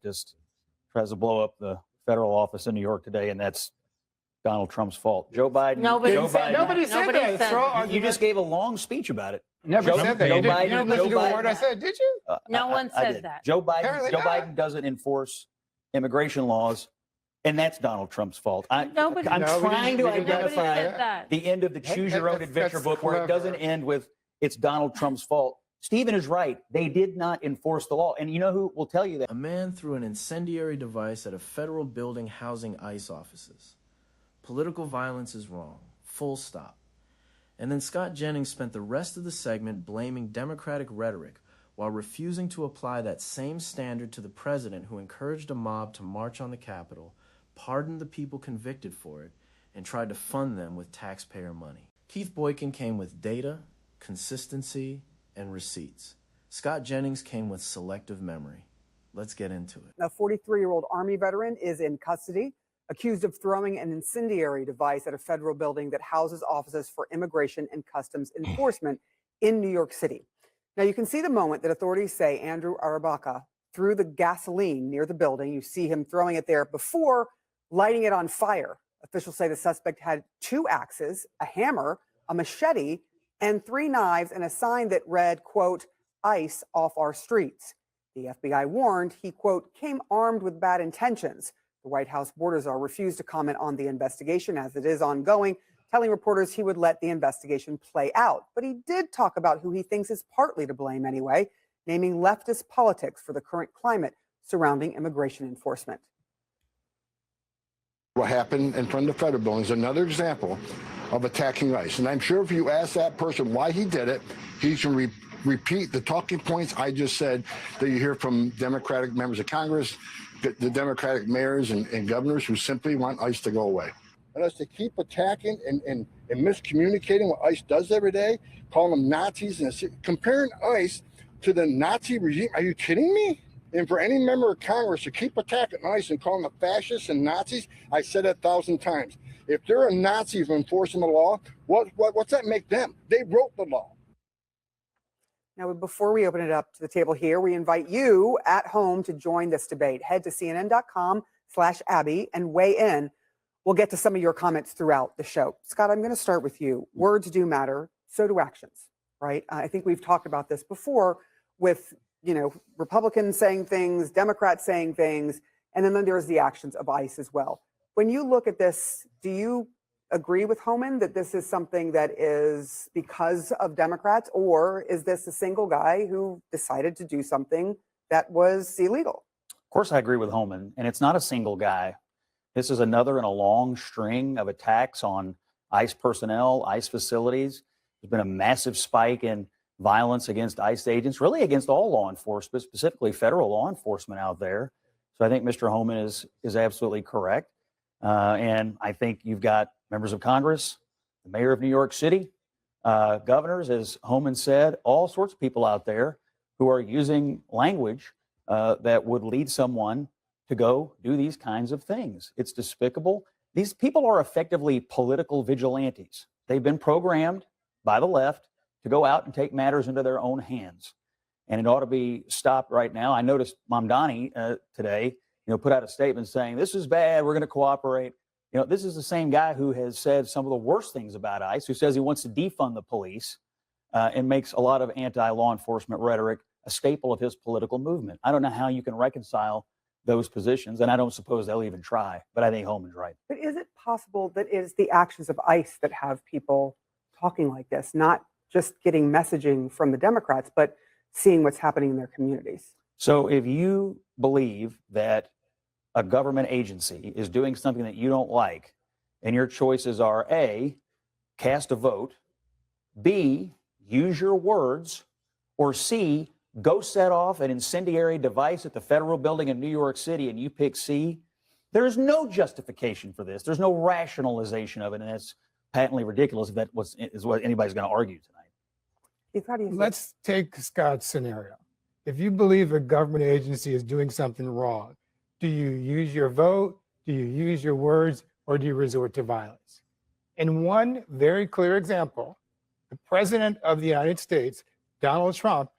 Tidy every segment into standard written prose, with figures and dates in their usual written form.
leftist tries to blow up the federal office in New York today, and that's Donald Trump's fault. Joe Biden. Nobody said that. You just gave a long speech about it. Never said that. You didn't listen to a word I said, did you? No one said that. Joe Biden doesn't enforce immigration laws, and that's Donald Trump's fault. I'm trying to identify the end of the Choose Your Own Adventure book where it doesn't end with it's Donald Trump's fault. Stephen is right. They did not enforce the law. And you know who will tell you that? A man threw an incendiary device at a federal building housing ICE offices. Political violence is wrong. Full stop. And then Scott Jennings spent the rest of the segment blaming Democratic rhetoric while refusing to apply that same standard to the president who encouraged a mob to march on the Capitol, pardoned the people convicted for it, and tried to fund them with taxpayer money. Keith Boykin came with data, consistency, and receipts. Scott Jennings came with selective memory. Let's get into it. A 43-year-old Army veteran is in custody, accused of throwing an incendiary device at a federal building that houses offices for immigration and customs enforcement in New York City. Now, you can see the moment that authorities say Andrew Arabaka threw the gasoline near the building. You see him throwing it there before lighting it on fire. Officials say the suspect had 2 axes, a hammer, a machete, and 3 knives and a sign that read, quote, "ICE off our streets." The FBI warned he, quote, "came armed with bad intentions." The White House border czar refused to comment on the investigation as it is ongoing, telling reporters he would let the investigation play out. But he did talk about who he thinks is partly to blame anyway, naming leftist politics for the current climate surrounding immigration enforcement. What happened in front of the federal building is another example of attacking ICE. And I'm sure if you ask that person why he did it, he can repeat the talking points I just said that you hear from Democratic members of Congress, the Democratic mayors and governors who simply want ICE to go away. And us to keep attacking and miscommunicating what ICE does every day, calling them Nazis and comparing ICE to the Nazi regime. Are you kidding me? And for any member of Congress to keep attacking ICE and calling them fascists and Nazis, I said it 1,000 times. If they're a Nazi for enforcing the law, what's that make them? They wrote the law. Now, before we open it up to the table here, we invite you at home to join this debate. Head to cnn.com/Abby and weigh in. We'll get to some of your comments throughout the show. Scott, I'm going to start with you. Words do matter. So do actions, right? I think we've talked about this before with, Republicans saying things, Democrats saying things, and then there's the actions of ICE as well. When you look at this, do you agree with Homan that this is something that is because of Democrats, or is this a single guy who decided to do something that was illegal? Of course, I agree with Homan, and it's not a single guy. This is another in a long string of attacks on ICE personnel, ICE facilities. There's been a massive spike in violence against ICE agents, really against all law enforcement, specifically federal law enforcement out there. So I think Mr. Homan is absolutely correct. And I think you've got members of Congress, the mayor of New York City, governors, as Homan said, all sorts of people out there who are using language that would lead someone to go do these kinds of things. It's despicable. These people are effectively political vigilantes. They've been programmed by the left to go out and take matters into their own hands. And it ought to be stopped right now. I noticed Mamdani today, put out a statement saying, this is bad, we're going to cooperate. This is the same guy who has said some of the worst things about ICE, who says he wants to defund the police and makes a lot of anti-law enforcement rhetoric a staple of his political movement. I don't know how you can reconcile those positions, and I don't suppose they'll even try, but I think Homan's right. But is it possible that it is the actions of ICE that have people talking like this, not just getting messaging from the Democrats, but seeing what's happening in their communities? So if you believe that a government agency is doing something that you don't like, and your choices are A, cast a vote, B, use your words, or C, go set off an incendiary device at the federal building in New York City, and you pick C, there is no justification for this. There's no rationalization of it, and that's patently ridiculous if that is what anybody's going to argue tonight. Let's take Scott's scenario. If you believe a government agency is doing something wrong, do you use your vote, do you use your words, or do you resort to violence? In one very clear example, the President of the United States, Donald Trump,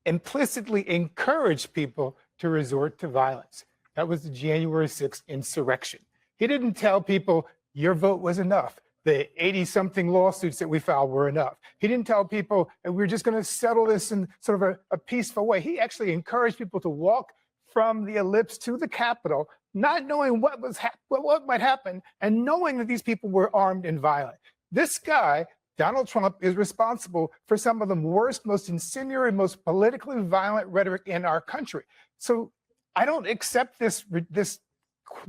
implicitly encouraged people to resort to violence. That was the January 6th insurrection. He didn't tell people your vote was enough. The 80-something lawsuits that we filed were enough. He didn't tell people that we're just going to settle this in sort of a peaceful way. He actually encouraged people to walk from the ellipse to the Capitol, not knowing what might happen, and knowing that these people were armed and violent. This guy, Donald Trump, is responsible for some of the worst, most incendiary, most politically violent rhetoric in our country. So I don't accept this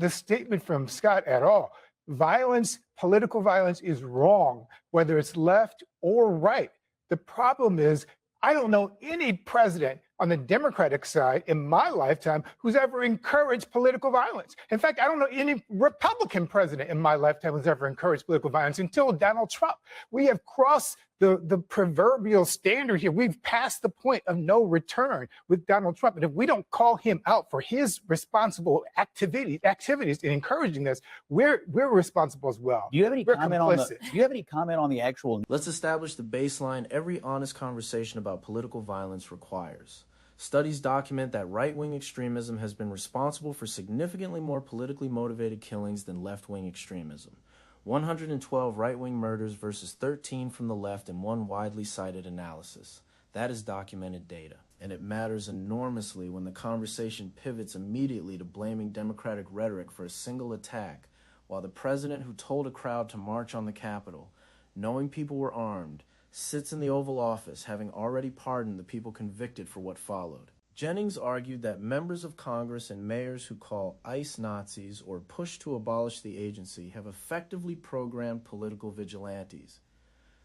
statement from Scott at all. Violence, political violence is wrong, whether it's left or right. The problem is, I don't know any president on the Democratic side in my lifetime who's ever encouraged political violence. In fact, I don't know any Republican president in my lifetime who's ever encouraged political violence until Donald Trump. We have crossed the proverbial standard here. We've passed the point of no return with Donald Trump. And if we don't call him out for his responsible activities in encouraging this, we're responsible as well. Do you have any comment on the, do you have any comment on the actual? Let's establish the baseline every honest conversation about political violence requires. Studies document that right-wing extremism has been responsible for significantly more politically motivated killings than left-wing extremism. 112 right-wing murders versus 13 from the left in one widely cited analysis. That is documented data, and it matters enormously when the conversation pivots immediately to blaming Democratic rhetoric for a single attack, while the president who told a crowd to march on the Capitol, knowing people were armed, sits in the Oval Office having already pardoned the people convicted for what followed. Jennings argued that members of Congress and mayors who call ICE Nazis or push to abolish the agency have effectively programmed political vigilantes.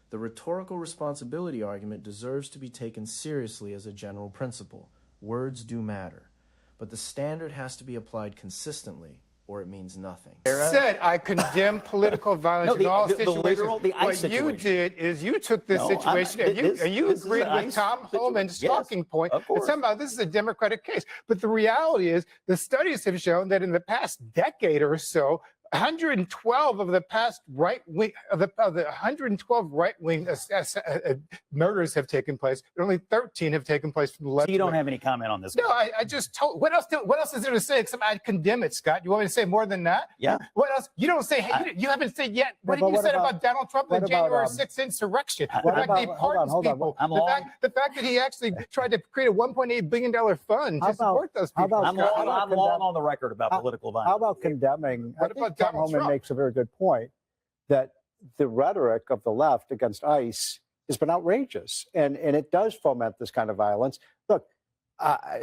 The rhetorical responsibility argument deserves to be taken seriously as a general principle. Words do matter, but the standard has to be applied consistently, or it means nothing. Said I condemn political violence in all situations. What you did is you took this situation and you agreed with Tom Homan's talking point that somehow this is a Democratic case. But the reality is the studies have shown that in the past decade or so, 112 of the past right-wing, of the 112 right-wing murders have taken place, but only 13 have taken place from the left. So you don't have any comment on this? No, I just told. What else is there to say except I condemn it, Scott? You want me to say more than that? Yeah. What else? You don't say. Hey, you haven't said yet. What did you say about Donald Trump and the January 6th insurrection? The fact that he pardons people. The fact that he actually tried to create a $1.8 billion fund to support those people. I'm long on the record about political violence. How about condemning? What about Tom Homan makes a very good point that the rhetoric of the left against ICE has been outrageous, and it does foment this kind of violence. Look,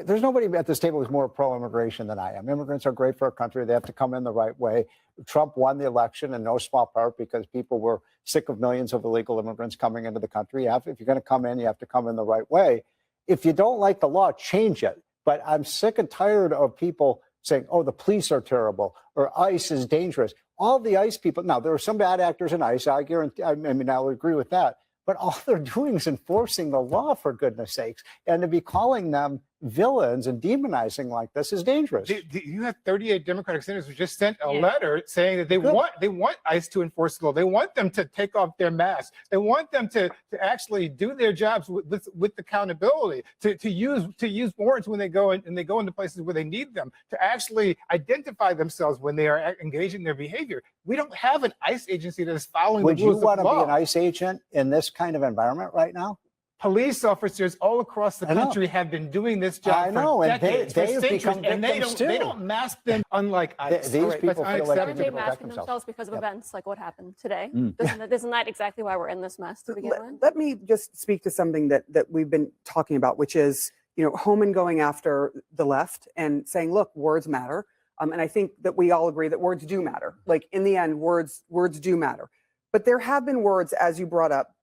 there's nobody at this table who's more pro-immigration than I am. Immigrants are great for our country. They have to come in the right way. Trump won the election in no small part because people were sick of millions of illegal immigrants coming into the country. If you're going to come in, you have to come in the right way. If you don't like the law, change it. But I'm sick and tired of people saying, oh, the police are terrible or ICE is dangerous. All the ICE people, now there are some bad actors in ICE, I guarantee, I mean, I'll agree with that. But all they're doing is enforcing the law, for goodness sakes. And to be calling them villains and demonizing like this is dangerous. You have 38 Democratic senators who just sent a letter saying that they want ICE to enforce the law. They want them to take off their masks. They want them to actually do their jobs with accountability, to use warrants when they go into places where they need them, to actually identify themselves when they are engaging their behavior. We don't have an ICE agency that is following the rules of law. Would you want to be an ICE agent in this kind of environment right now? Police officers all across the country have been doing this job for decades, for centuries, and they don't mask them, unlike ICE. These people feel like Are they masking themselves because of events like what happened today? Isn't that exactly why we're in this mess to begin with? Let me just speak to something that we've been talking about, which is, Homan going after the left and saying, look, words matter. And I think that we all agree that words do matter. Like, in the end, words do matter. But there have been words, as you brought up,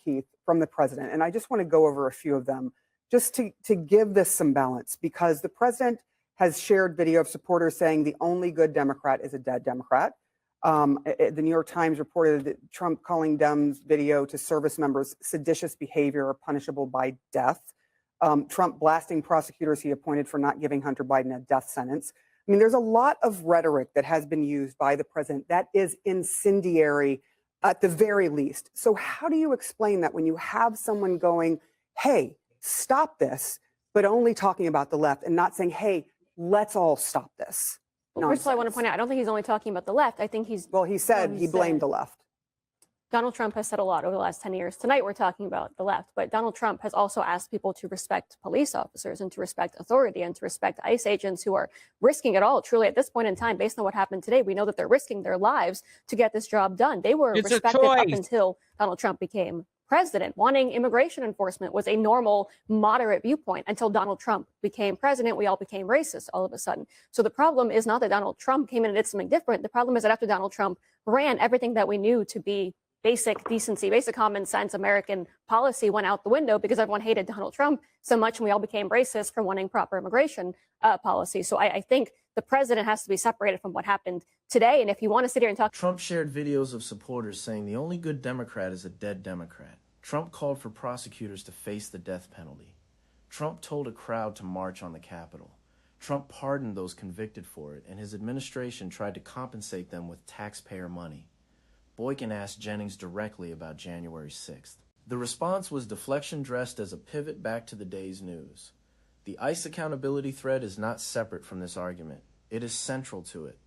Keith, from the president. And I just want to go over a few of them just to give this some balance, because the president has shared video of supporters saying the only good Democrat is a dead Democrat. The New York Times reported that Trump calling Dems video to service members seditious behavior or punishable by death. Trump blasting prosecutors he appointed for not giving Hunter Biden a death sentence. I mean, there's a lot of rhetoric that has been used by the president that is incendiary at the very least. So how do you explain that when you have someone going, hey, stop this, but only talking about the left and not saying, hey, let's all stop this. First of all, I want to point out, I don't think he's only talking about the left. I think he's... Well, he said he blamed the left. Donald Trump has said a lot over the last 10 years. Tonight, we're talking about the left, but Donald Trump has also asked people to respect police officers and to respect authority and to respect ICE agents who are risking it all. Truly, at this point in time, based on what happened today, we know that they're risking their lives to get this job done. They were respected up until Donald Trump became president. Wanting immigration enforcement was a normal, moderate viewpoint until Donald Trump became president. We all became racist all of a sudden. So the problem is not that Donald Trump came in and did something different. The problem is that after Donald Trump ran, everything that we knew to be basic decency, basic common sense American policy went out the window because everyone hated Donald Trump so much, and we all became racist for wanting proper immigration policy. So I think the president has to be separated from what happened today. And if you want to sit here and talk... Trump shared videos of supporters saying the only good Democrat is a dead Democrat. Trump called for prosecutors to face the death penalty. Trump told a crowd to march on the Capitol. Trump pardoned those convicted for it, and his administration tried to compensate them with taxpayer money. Boykin asked Jennings directly about January 6th. The response was deflection dressed as a pivot back to the day's news. The ICE accountability thread is not separate from this argument. It is central to it.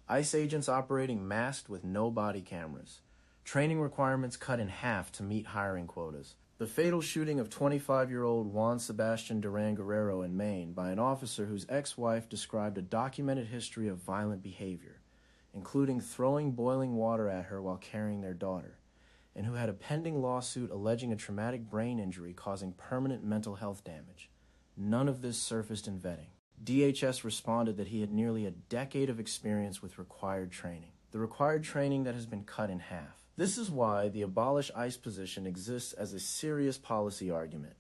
ICE agents operating masked with no body cameras. Training requirements cut in half to meet hiring quotas. The fatal shooting of 25-year-old Juan Sebastian Duran Guerrero in Maine by an officer whose ex-wife described a documented history of violent behavior, including throwing boiling water at her while carrying their daughter, and who had a pending lawsuit alleging a traumatic brain injury causing permanent mental health damage. None of this surfaced in vetting. DHS responded that he had nearly a decade of experience with required training, the required training that has been cut in half. This is why the abolish ICE position exists as a serious policy argument.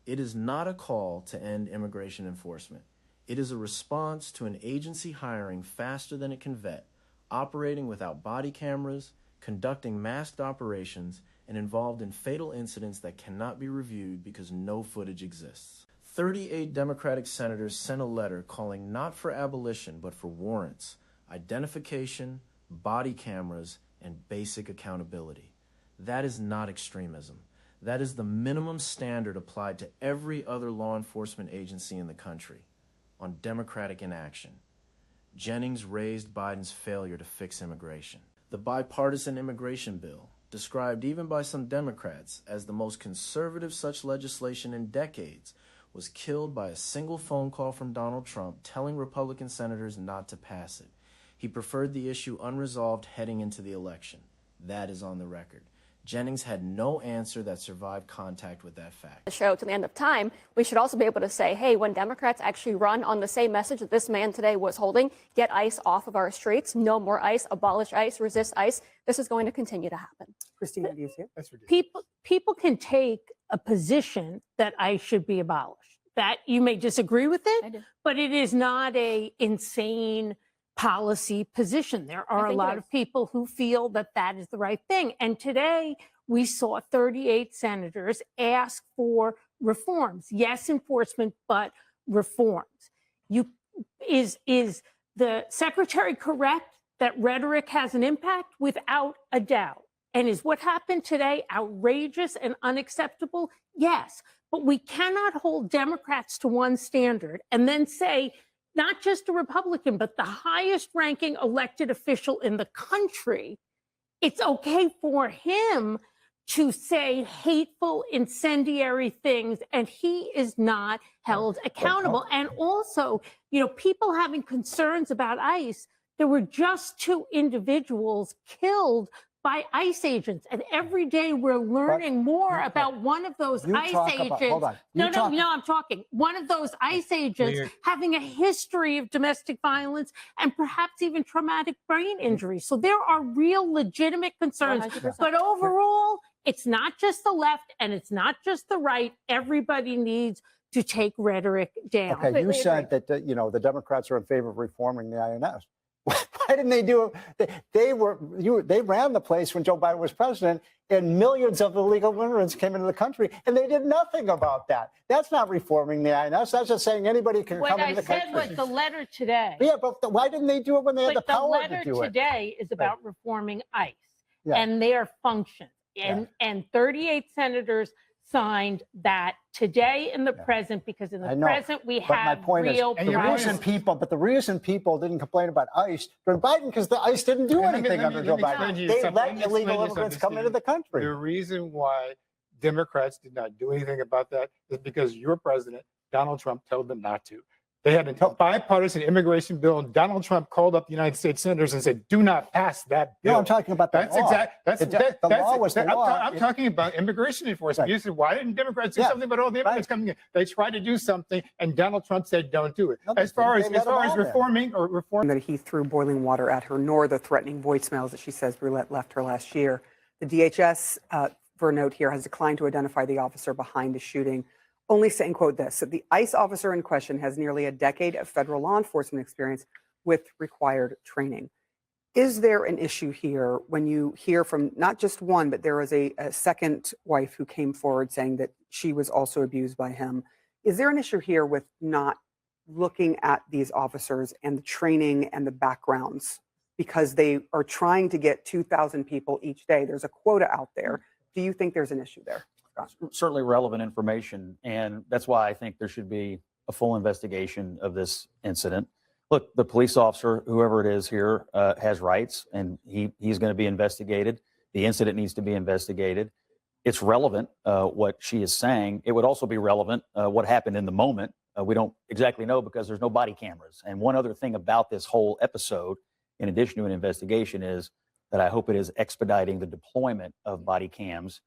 It is not a call to end immigration enforcement. It is a response to an agency hiring faster than it can vet, operating without body cameras, conducting masked operations, and involved in fatal incidents that cannot be reviewed because no footage exists. 38 Democratic senators sent a letter calling not for abolition but for warrants, identification, body cameras, and basic accountability. That is not extremism. That is the minimum standard applied to every other law enforcement agency in the country on Democratic inaction. Jennings raised Biden's failure to fix immigration. The bipartisan immigration bill, described even by some Democrats as the most conservative such legislation in decades, was killed by a single phone call from Donald Trump telling Republican senators not to pass it. He preferred the issue unresolved heading into the election. That is on the record. Jennings had no answer that survived contact with that fact. The show to the end of time, we should also be able to say, hey, when Democrats actually run on the same message that this man today was holding, get ICE off of our streets, no more ICE, abolish ICE, resist ICE, this is going to continue to happen. Christina, do you see it? That's ridiculous. People can take a position that ICE should be abolished. That you may disagree with it, but it is not a insane policy position. There are a lot of people who feel that that is the right thing. And today we saw 38 senators ask for reforms. Yes, enforcement, but reforms. Is the secretary correct that rhetoric has an impact? Without a doubt. And is what happened today outrageous and unacceptable? Yes. But we cannot hold Democrats to one standard and then say, not just a Republican, but the highest ranking elected official in the country, it's okay for him to say hateful, incendiary things, and he is not held accountable. And also, people having concerns about ICE, there were just 2 individuals killed by ICE agents. And every day we're learning more about one of those ICE agents. I'm talking. One of those ICE agents having a history of domestic violence and perhaps even traumatic brain injury. So there are real legitimate concerns. 100%. But overall, it's not just the left and it's not just the right. Everybody needs to take rhetoric down. Okay, you said that the Democrats are in favor of reforming the INS. Why didn't they do it? They ran the place when Joe Biden was president, and millions of illegal immigrants came into the country, and they did nothing about that. That's not reforming the INS. That's just saying anybody can come into the country. What I said was the letter today. Yeah, but why didn't they do it when they had the power to do it? The letter today is about reforming ICE and their functions. And 38 senators signed that today in the present, because in the present we but my have point real is, the reason people didn't complain about ICE during Biden, because the ICE didn't do anything under Joe Biden. They let illegal immigrants come into the country. The reason why Democrats did not do anything about that is because your president, Donald Trump, told them not to. They had a bipartisan immigration bill, and Donald Trump called up the United States senators and said, "Do not pass that bill." No, I'm talking about the law. The law was the law. I'm talking about immigration enforcement. Right. You said, "Why didn't Democrats do something about all the immigrants coming in?" They tried to do something, and Donald Trump said, "Don't do it." No, as far as reforming that he threw boiling water at her, nor the threatening voicemails that she says Roulette left her last year. The DHS, for a note here, has declined to identify the officer behind the shooting, only saying, quote, this, that the ICE officer in question has nearly a decade of federal law enforcement experience with required training. Is there an issue here when you hear from not just one, but there was a second wife who came forward saying that she was also abused by him? Is there an issue here with not looking at these officers and the training and the backgrounds, because they are trying to get 2,000 people each day? There's a quota out there. Do you think there's an issue there? Certainly relevant information, and that's why I think there should be a full investigation of this incident. Look, the police officer, whoever it is here, has rights, and he's going to be investigated. The incident needs to be investigated. It's relevant what she is saying. It would also be relevant what happened in the moment. We don't exactly know because there's no body cameras. And one other thing about this whole episode, in addition to an investigation, is that I hope it is expediting the deployment of body cams.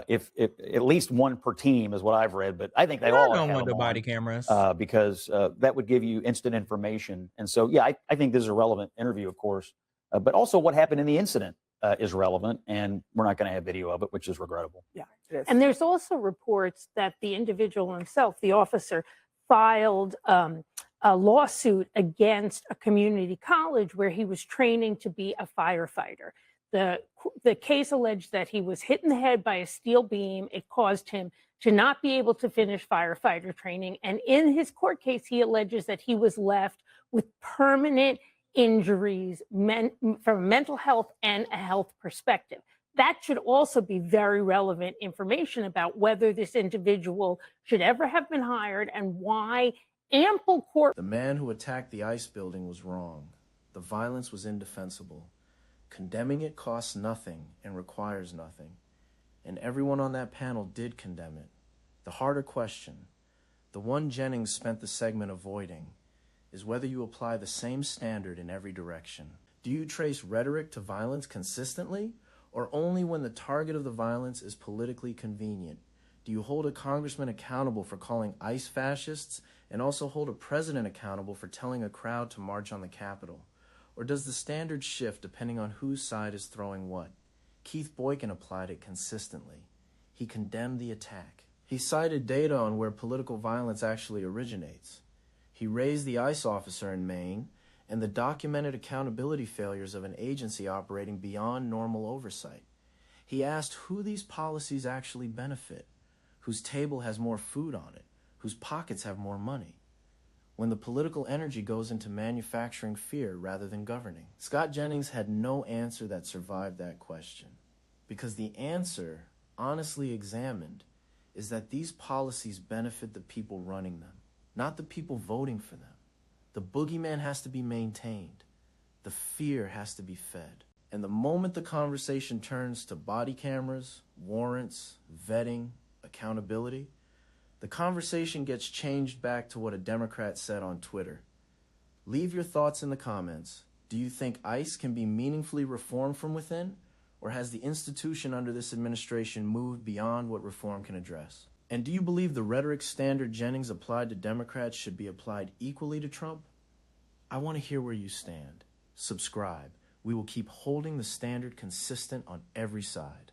If at least one per team is what I've read, but I think they all don't have want the them body on, cameras because that would give you instant information. And so, yeah, I think this is a relevant interview, of course, but also what happened in the incident is relevant, and we're not going to have video of it, which is regrettable. Yeah, it is. And there's also reports that the individual himself, the officer, filed a lawsuit against a community college where he was training to be a firefighter. The case alleged that he was hit in the head by a steel beam. It caused him to not be able to finish firefighter training. And in his court case, he alleges that he was left with permanent injuries from a mental health and a health perspective. That should also be very relevant information about whether this individual should ever have been hired and why ample court. The man who attacked the ICE building was wrong. The violence was indefensible. Condemning it costs nothing and requires nothing. And everyone on that panel did condemn it. The harder question, the one Jennings spent the segment avoiding, is whether you apply the same standard in every direction. Do you trace rhetoric to violence consistently, or only when the target of the violence is politically convenient? Do you hold a congressman accountable for calling ICE fascists and also hold a president accountable for telling a crowd to march on the Capitol? Or does the standard shift depending on whose side is throwing what? Keith Boykin applied it consistently. He condemned the attack. He cited data on where political violence actually originates. He raised the ICE officer in Maine and the documented accountability failures of an agency operating beyond normal oversight. He asked who these policies actually benefit, whose table has more food on it, whose pockets have more money, when the political energy goes into manufacturing fear rather than governing. Scott Jennings had no answer that survived that question, because the answer, honestly examined, is that these policies benefit the people running them, not the people voting for them. The boogeyman has to be maintained. The fear has to be fed. And the moment the conversation turns to body cameras, warrants, vetting, accountability, the conversation gets changed back to what a Democrat said on Twitter. Leave your thoughts in the comments. Do you think ICE can be meaningfully reformed from within, or has the institution under this administration moved beyond what reform can address? And do you believe the rhetoric standard Jennings applied to Democrats should be applied equally to Trump? I want to hear where you stand. Subscribe. We will keep holding the standard consistent on every side.